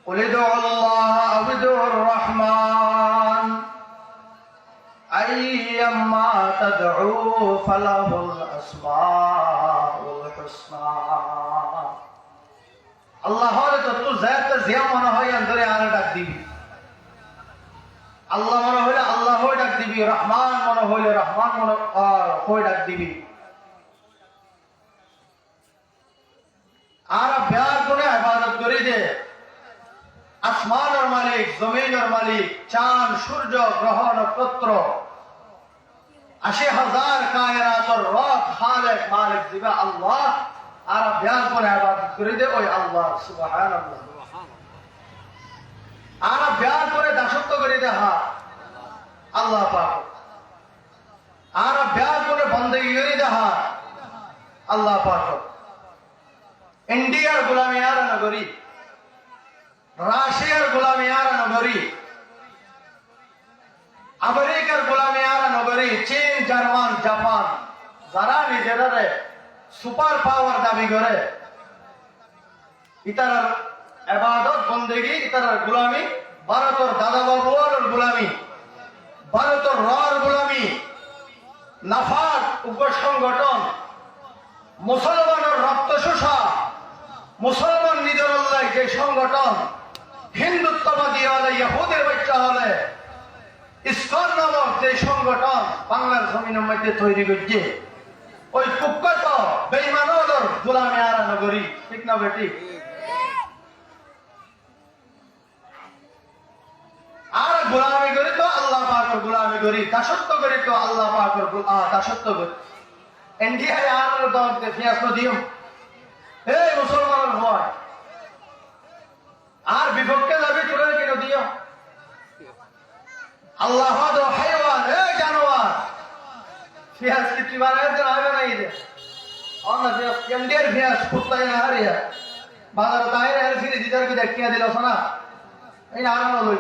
قل ادعوا الله أو ادعوا الرحمن أيما تدعوا فله الأسماء الحسنى আল্লাহ হলে তো তুই যাতে জিয়া মনে হয় অন্তরে আরে ডাক দিবি আল্লাহ মনে হইলে আল্লাহ হয়ে ডাক দিবি রহমান মনে হইলে রহমান মনে হয়ে ডাক দিবি আর প্যার করে ইবাদত করি যে আসমানের মালিক জমিনের মালিক চাঁদ সূর্য গ্রহ নক্ষত্র ৮০,০০০ কায়নাতের রব খালেক মালিক দিবা আল্লাহ আর প্যার করে ইবাদত করি যে ওই আল্লাহ সুবহানাল্লাহ আর প্যার করে দাসত্ব করি দে হা আল্লাহ পাক আর প্যার করে বন্দেগি করি দে হা আল্লাহ পাক ইন্ডিয়ার গোলামি আর না করি রাশিয়ার গোলামি আর না করি আমেরিকার গোলামি আর না করি চীন জার্মান জাপান যারা নিজেরা সুপার পাওয়ার দাবি করে ইতারার ইবাদত বন্দেগি ইতারার গোলামি ভারতের দাদা বাবুর গোলামি ভারতের রর গোলামি নাফাক উপসংগঠন মুসলমানের রক্ত শোষা মুসলমান নিজের যে সংগঠন হিন্দুত্ববাদী হলে ইহুদের বাচ্চা হলে ইসকন নামক যে সংগঠন বাংলার জমিনের মধ্যে তৈরি করছে ওই কুখ্যাত বেঈমানদের গোলামি আর নগরী ঠিক না বেটি আর গোলামি করি তো আল্লাহ পাকের গোলামি করি দাসত্ব করি তো আল্লাহ পাকের দাসত্ব করি ইন্ডিয়ায় আর দলকে ফিয়াস দিও এই মুসলমানের ভয় আর বিপক্ষে যাবি তোরা কেন দিও আল্লাহ হাইওয়ান এই জানোয়ার ফিয়াস কি বানায় দেন হবে না এই যে অন্য ইন্ডিয়ার ফিয়াস কুত্তায় না হারিয়া বাজার তাইরে আর ফিরে দিদার কি দেখিয়া দিল শোনা এই আর লই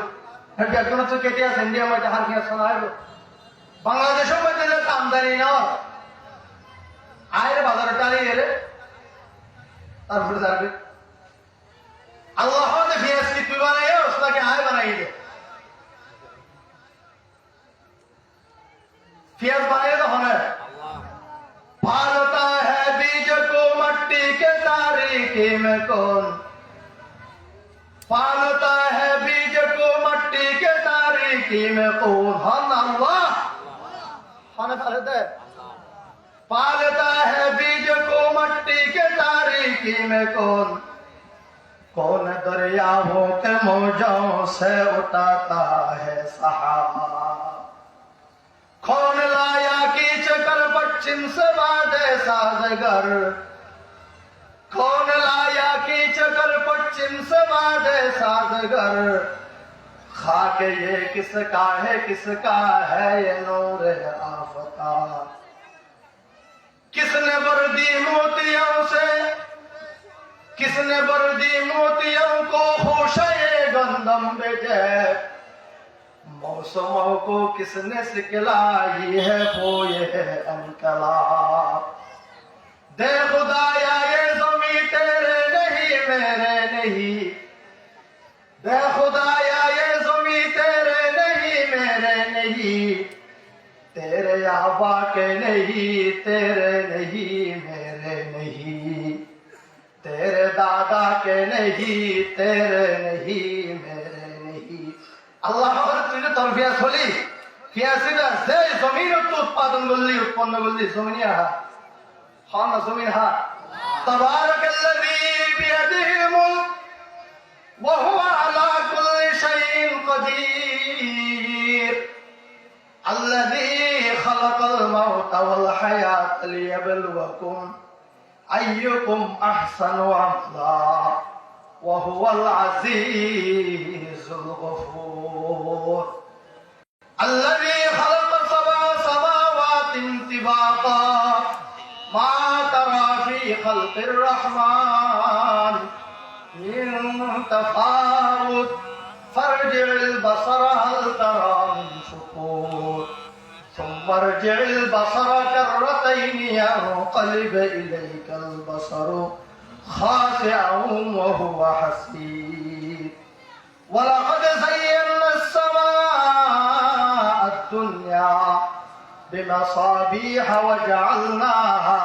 হেড কোন তো কেটে আছে ইন্ডিয়া মধ্যে হার ফিয়াস শোনা হবে বাংলাদেশের মধ্যে যে আমদানি না আয়ের বাজারে টানি এলে তারপরে যাবে আল্লাহ ने ফিয়াস কি তুই বানাই उसके आय बनाई दे ফিয়াস बनाए तो होना पालता है बीज को मट्टी के तारीकी में कौन पालता है बीज को मट्टी के तारीकी में कौन हम अल्लाह होने वाले थे पालता है बीज को मट्टी के तारीकी में कौन दरियाओं के मौजों से उठाता है सहारा कौन लाया कीच कर पश्चिम से वादे साजगर कौन लाया कीच कर पश्चिम से वादे साजगर खाके ये किसका है ये नूर आफताब किसने वर्दी मोतियों से किसने वर्दी मोतियों को होशे गंदम भेजे मौसमों को किसने सिखलाई है वो ये इनकलाब दे खुदाया ये ज़मीं तेरे नहीं मेरे नहीं दे खुदाया ये ज़मीं तेरे नहीं मेरे नहीं तेरे आबा के नहीं तेरे नहीं मेरे नहीं तेरे दादा के नहीं तेरे नहीं मेरे नहीं আল্লাহ তুই যে তোর ফিয়াস হলি ফিয়াসিটা যে জমিন উৎপাদন করলি উৎপন্ন করলি জমিন হা না জমিন হা তাবারাকাল্লাযী বিয়াদিহিল মুলক ওয়া হুয়া আলা কুল্লি শাইইন কাদির আল্লাযী খালাকাল মাউতা ওয়াল হায়াতা লিয়াবলুয়াকুম أيكم أحسن عملا وهو العزيز الغفور الذي خلق 7 سماوات طباقا ما ترى في خلق الرحمن من تفاوت فارجع البصر هل ترى من شكور ثم ارجع البصر كرتين ينقلب إليك البصر خاسئا وهو حسير بمصابيح وجعلناها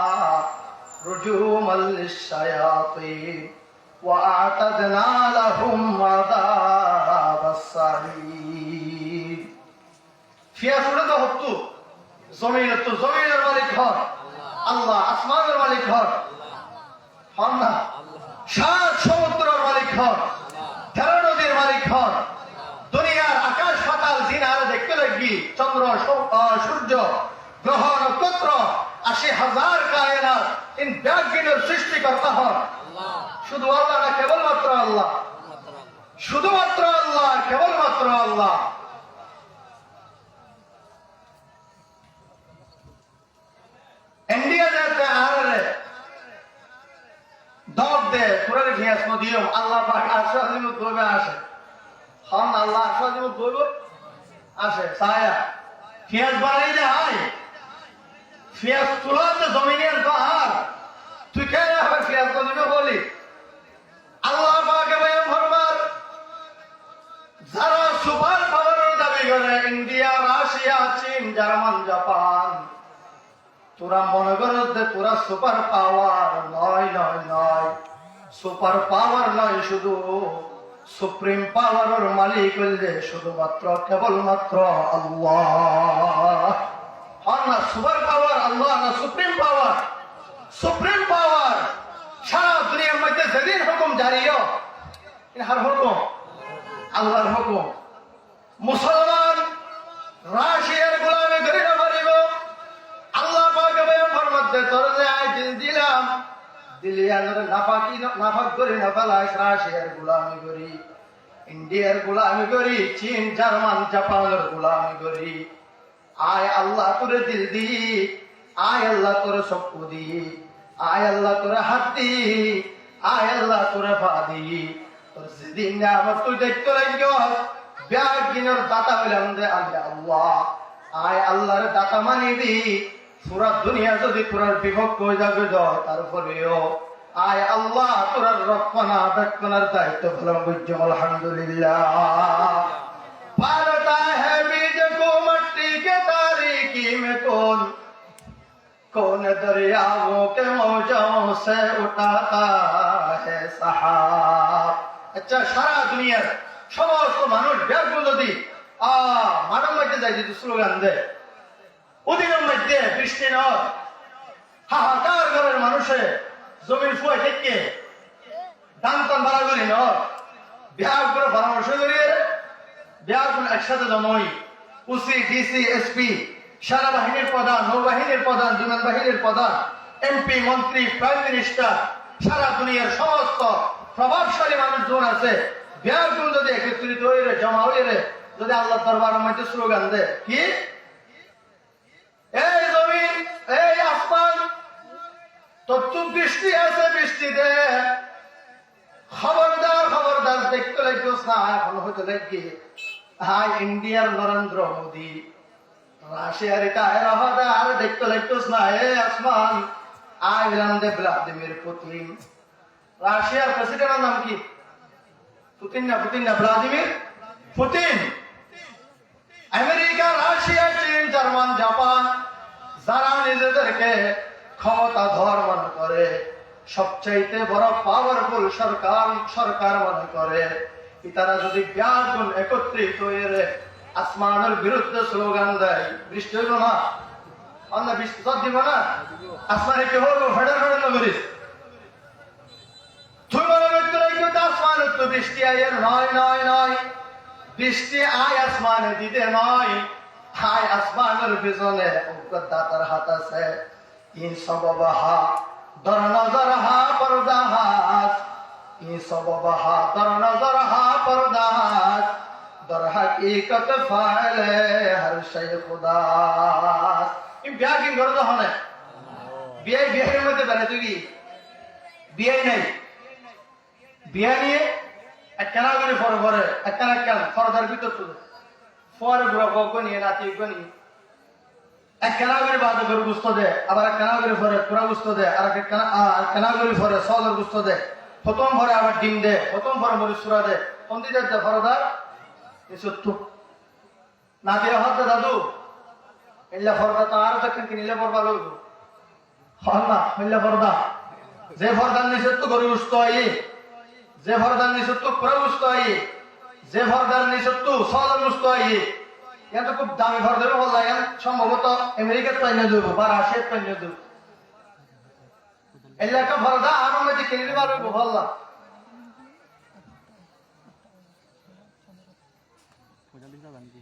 رجوما للشياطين وأعتدنا لهم عذاب السعير ফিয়া শুনে তো হতো জমিনের মালিক হন আল্লাহ, আসমানের মালিক হন না, সাত সমুদ্রের মালিক হন, 13 নদীর মালিক হন, দুনিয়ার আকাশ পাতাল দিন আর দেখতে লাগবি, চন্দ্র সূর্য গ্রহ নক্ষত্র 80,000 কায়নাত ইন ব্যাগিনের সৃষ্টিকর্তা হন শুধু আল্লাহ না কেবলমাত্র আল্লাহ? শুধুমাত্র আল্লাহ, কেবলমাত্র আল্লাহ। ইন্ডিয়া যাতে আরে দব দে পুরো ভিয়াস মদিয়ম আল্লাহ পাক আশাদিম দবে আসে হন আল্লাহ আশাদিম দবে আসে ছায়া ভিয়াস বাড়াই দে আয় ভিয়াস তুলাতে জমিনের পাহাড় তুই কে আবার ভিয়াস দিবে বলি আল্লাহ পাকে বয়ান ফরমান যারা সুপার পাওয়ারের দাবি করে ইন্ডিয়া, রাশিয়া, চীন, জার্মান, জাপান, তোরা মনে করো যে তোরা সুপার পাওয়ার নয়, সুপার পাওয়ার নয়, শুধু সুপ্রিম পাওয়ারের মালিক হইলে শুধুমাত্র কেবলমাত্র আল্লাহ। না সুপার পাওয়ার আল্লাহ, না সুপ্রিম পাওয়ার। সুপ্রিম পাওয়ার সারা দুনিয়ার মধ্যে যেদিন হুকুম জারি ইহার হুকুম আল্লাহর হুকুম। মুসলমান রাশিয়ার গোলামি করি না পারিব, আল্লাহ পাকে বয়ান ফরমাতে তোর যে আয় দিলাম দিলিয়ানের নাফাক করি না ফেলাইস, রাশিয়ার গোলামি করি, ইন্ডিয়ার গোলামি করি, চীন, জার্মান, জাপানের গোলামি করি। আয় আল্লাহ তোরে দিল দি, আয় আল্লাহ তোরে চক্ষু দি, আয় আল্লাহ তোরে হাত দি, আয় আল্লাহ তোরে পা দি। তোর যেদিন আমার তুই দেখতে লাগল ব্যাগিনের দাতা হইলাম যে আল্লাহ, আয় আল্লাহর দাতা মানিবি। পুরা দুনিয়া যদি পুরার বিভক্ত হয়ে যাবে তারপরেও আয় আল্লাহ তোরার রক্ষণা বেক্ষণার দায়িত্ব ফলম বুঝম আলহামদুলিল্লাহ। পারতা হ্যাঁ বীজ কো মট্টি কে তারিকি মে कौन दरियाओं के मौजों से उठाता है सहाब। अच्छा সারা দুনিয়ার সমস্ত মানুষ ব্যাগগুলো যদি মাঠের মধ্যে যায় যদি স্লোগান দেয় ওদিনের মধ্যে বৃষ্টি নয়, হাহাকার ঘরের মানুষে জমির ফুয়ে থেকে দান টান বাড়া করি নয়, ব্যাগ করে পরামর্শ করিয়ে ব্যাগ একসাথে জমই ওসি, ডিসি, এসপি, সেনাবাহিনীর প্রধান, নৌবাহিনীর প্রধান, বিমান বাহিনীর প্রধান, এমপি, মন্ত্রী, প্রাইম মিনিস্টার, সারা দুনিয়ার সমস্ত প্রভাবশালী মানুষজন আছে, ব্যাগগুলো যদি একত্রিত হয়ে জমা হয়ে যদি আল্লাহ দরবারের মধ্যে স্লোগান দেয় কি এই জমিন, এই আসমান, তোর তো বৃষ্টি আছে, বৃষ্টি দে, খবরদার খবরদার দেখতে লাগছিস না, এখন হয়তো দেখি হাই ইন্ডিয়ার নরেন্দ্র মোদী, রাশিয়ার আর দেখতে লাগছিস না এ আসমান, আইল্যান্ডে ভ্লাদিমির পুতিন, রাশিয়ার প্রেসিডেন্টের নাম কি? পুতিন না ভ্লাদিমির পুতিন। আমেরিকা, রাশিয়া, চীন, জার্মান, জাপান যারা নিজেদেরকে ক্ষমতাধর মনে করে, সবচাইতে বড় পাওয়ারফুল সরকার মনে করে, তারা যদি ব্যাগুন একত্রিত হয়ে আসমানের বিরুদ্ধে স্লোগান দেয়, বৃষ্টি হইব না, আমরা বৃষ্টি দিব না, আসমানে কি হইব ফেডার করিস তুই মনে করতে রাখবি আসমানের তো বৃষ্টি আয়ের নয়, বৃষ্টি আয় আসমানে দিতে নয়, আয় আসমানের পিছনে দাতার হাত আছে। ইন সববাহা দর নজর হা পরদাহাস, ইন সববাহা দর নজর হা পরদাহাস, দর হাকিকত ফাইলে হর শৈ খুদাস। ইন ব্যাগিং করে তো হনে বিয়ের মধ্যে বেড়াতে কি বিয়ে নাই, বিয়া নিয়ে একখানা করে পরে একখানা ফরদার ভিতর তুলে পরে বুড়া নিয়ে নাতি নিয়ে একখানা করে বাদে করে গুস্ত দেয়, আবার একখানা করে পরে পুরা গুস্ত দেয়, আর একখানা করে পরে সদর গুস্ত দেয়, প্রথম ভরে আবার ডিম দেয়, প্রথম ভরে মরিচ চূড়া দেয়, কন্দিদের দেয় ফরদার সত্য নাতি হাত দাদু এল্লা ফর্দা তো আরো দেখেন কিনিলে পড়বা লইব হল না হইলে ফর্দা যে ফর্দার নিচে তো গরু উস্ত আই যে ফর্দার নিচে তো পুরো উস্ত আই যে ফর্দার নিচে তো সদর উস্ত আই এটা তো খুব দামি ফর্দার বল লাগে সম্ভবত আমেরিকাতে পাইনা দেব বা রাশিয়াতে পাইনা দেব এল্লা কা ফর্দা আর মধ্যে কিনিলে পারবো বললা পঁয়তাল্লিশ টাকা দাম কি